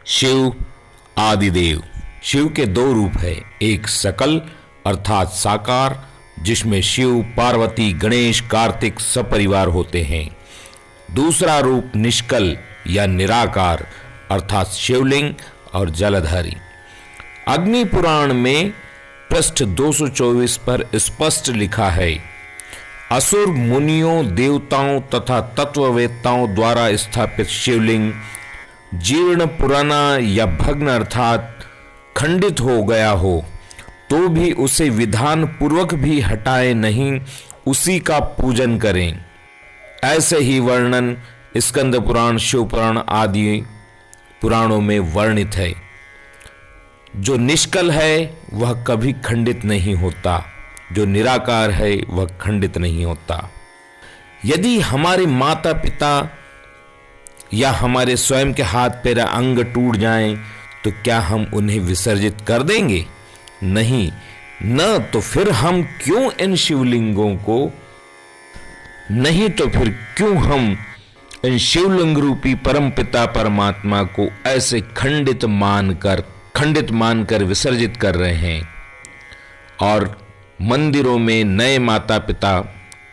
शिव आदिदेव। शिव के दो रूप है, एक सकल अर्थात साकार जिसमें शिव पार्वती गणेश कार्तिक सपरिवार होते हैं। दूसरा रूप निष्कल या निराकार अर्थात शिवलिंग और जलधारी। अग्नि पुराण में पृष्ठ 224 पर स्पष्ट लिखा है, असुर मुनियों देवताओं तथा तत्ववेत्ताओं द्वारा स्थापित शिवलिंग जीर्ण पुराना या भग्न अर्थात खंडित हो गया हो तो भी उसे विधान पूर्वक भी हटाए नहीं, उसी का पूजन करें। ऐसे ही वर्णन स्कंद पुराण, शिव पुराण आदि पुराणों में वर्णित है। जो निष्कल है वह कभी खंडित नहीं होता, जो निराकार है वह खंडित नहीं होता। यदि हमारे माता पिता या हमारे स्वयं के हाथ पैर अंग टूट जाएं तो क्या हम उन्हें विसर्जित कर देंगे? नहीं, न तो फिर हम क्यों इन शिवलिंगों को, नहीं तो फिर क्यों हम इन शिवलिंग रूपी परमपिता परमात्मा को ऐसे खंडित मानकर विसर्जित कर रहे हैं और मंदिरों में नए माता पिता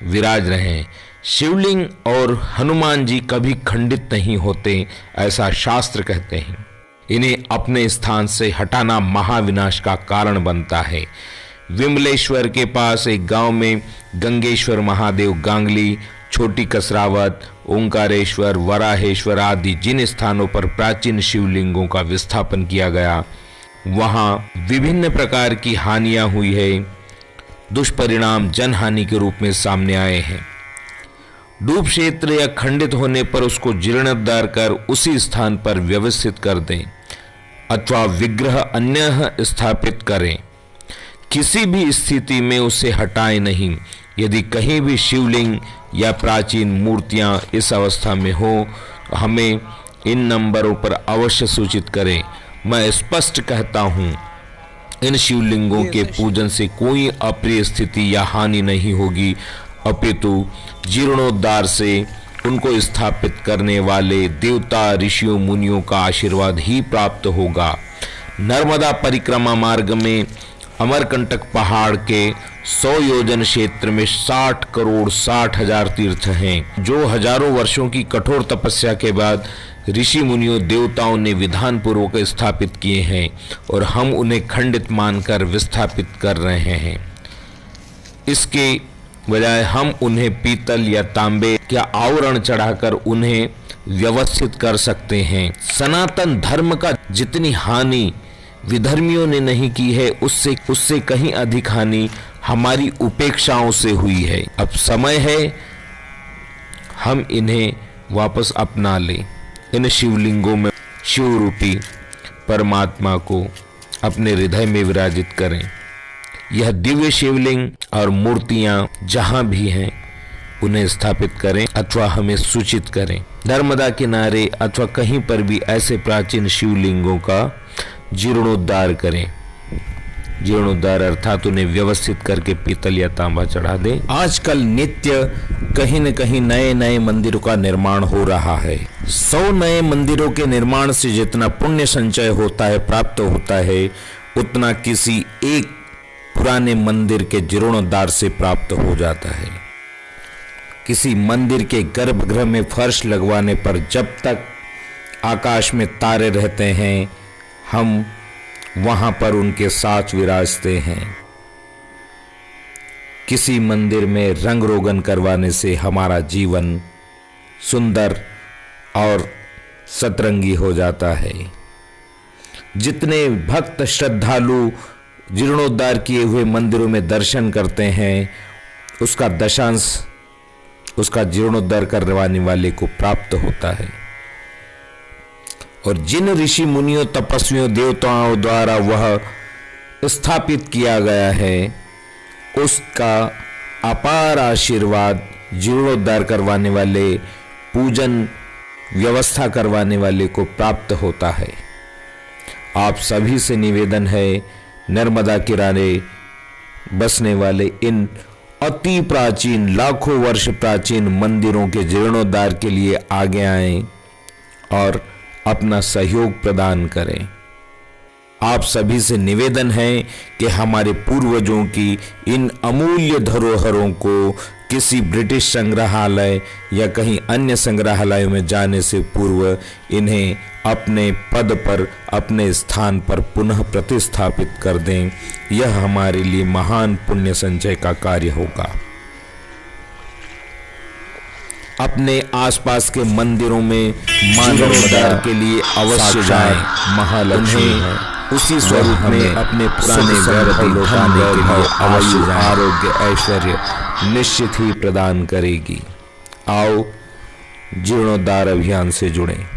विराज रहे हैं। शिवलिंग और हनुमान जी कभी खंडित नहीं होते, ऐसा शास्त्र कहते हैं। इन्हें अपने स्थान से हटाना महाविनाश का कारण बनता है। विमलेश्वर के पास एक गांव में गंगेश्वर महादेव, गांगली, छोटी कसरावत, ओंकारेश्वर, वराहेश्वर आदि जिन स्थानों पर प्राचीन शिवलिंगों का विस्थापन किया गया, वहां विभिन्न प्रकार की हानियां हुई है। दुष्परिणाम जनहानि के रूप में सामने आए हैं। डूब क्षेत्र या खंडित होने पर उसको जीर्णोद्धार कर उसी स्थान पर व्यवस्थित कर दें अथवा विग्रह अन्य स्थापित करें। किसी भी स्थिति में उसे हटाएं नहीं। यदि कहीं भी शिवलिंग या प्राचीन मूर्तियां इस अवस्था में हो तो हमें इन नंबरों पर अवश्य सूचित करें। मैं स्पष्ट कहता हूं, इन शिवलिंगों के पूजन से कोई अप्रिय स्थिति या हानि नहीं होगी, अपितु जीर्णोद्धार से उनको स्थापित करने वाले देवता ऋषियों मुनियों का आशीर्वाद ही प्राप्त होगा। नर्मदा परिक्रमा मार्ग में अमरकंटक पहाड़ के 100 योजन क्षेत्र में 60 करोड़ 60 हजार तीर्थ हैं, जो हजारों वर्षों की कठोर तपस्या के बाद ऋषि मुनियों देवताओं ने विधान पूर्वक स्थापित किए हैं और हम उन्हें खंडित मानकर विस्थापित कर रहे हैं। इसके बजाय हम उन्हें पीतल या तांबे या आवरण चढ़ाकर उन्हें व्यवस्थित कर सकते हैं। सनातन धर्म का जितनी हानि विधर्मियों ने नहीं की है, उससे कहीं अधिक हानि हमारी उपेक्षाओं से हुई है। अब समय है हम इन्हें वापस अपना लें। इन शिवलिंगों में शिव रूपी परमात्मा को अपने हृदय में विराजित करें। यह दिव्य शिवलिंग और मूर्तियां जहां भी हैं उन्हें स्थापित करें अथवा हमें सूचित करें। नर्मदा किनारे अथवा कहीं पर भी ऐसे प्राचीन शिवलिंगों का जीर्णोद्धार करें। जीर्णोद्धार अर्थात उन्हें व्यवस्थित करके पीतल या तांबा चढ़ा दें। आजकल नित्य कहीं न कहीं नए नए मंदिरों का निर्माण हो रहा है। 100 नए मंदिरों के निर्माण से जितना पुण्य संचय होता है, प्राप्त होता है, उतना किसी एक पुराने मंदिर के जीर्णोद्धार से प्राप्त हो जाता है। किसी मंदिर के गर्भगृह में फर्श लगवाने पर जब तक आकाश में तारे रहते हैं, हम वहां पर उनके साथ विराजते हैं। किसी मंदिर में रंग रोगन करवाने से हमारा जीवन सुंदर और सतरंगी हो जाता है। जितने भक्त श्रद्धालु जीर्णोद्धार किए हुए मंदिरों में दर्शन करते हैं, उसका दशांश उसका जीर्णोद्धार करवाने वाले को प्राप्त होता है। और जिन ऋषि मुनियों तपस्वियों देवताओं द्वारा वह स्थापित किया गया है, उसका अपार आशीर्वाद जीर्णोद्धार करवाने वाले, पूजन व्यवस्था करवाने वाले को प्राप्त होता है। आप सभी से निवेदन है, नर्मदा किनारे बसने वाले इन अति प्राचीन लाखों वर्ष प्राचीन मंदिरों के जीर्णोद्धार के लिए आगे आएं और अपना सहयोग प्रदान करें। आप सभी से निवेदन है कि हमारे पूर्वजों की इन अमूल्य धरोहरों को किसी ब्रिटिश संग्रहालय या कहीं अन्य संग्रहालयों में जाने से पूर्व इन्हें अपने पद पर, अपने स्थान पर पुनः प्रतिस्थापित कर दें। यह हमारे लिए महान पुण्य संचय का कार्य होगा। अपने आसपास के मंदिरों में मानवोद्धार के लिए अवश्य जाएं। महालक्ष्मी उसी स्वरूप में अपने पुराने वैभव लौटाने के लिए अवश्य आरोग्य ऐश्वर्य निश्चित ही प्रदान करेगी। आओ जीर्णोद्धार अभियान से जुड़ें।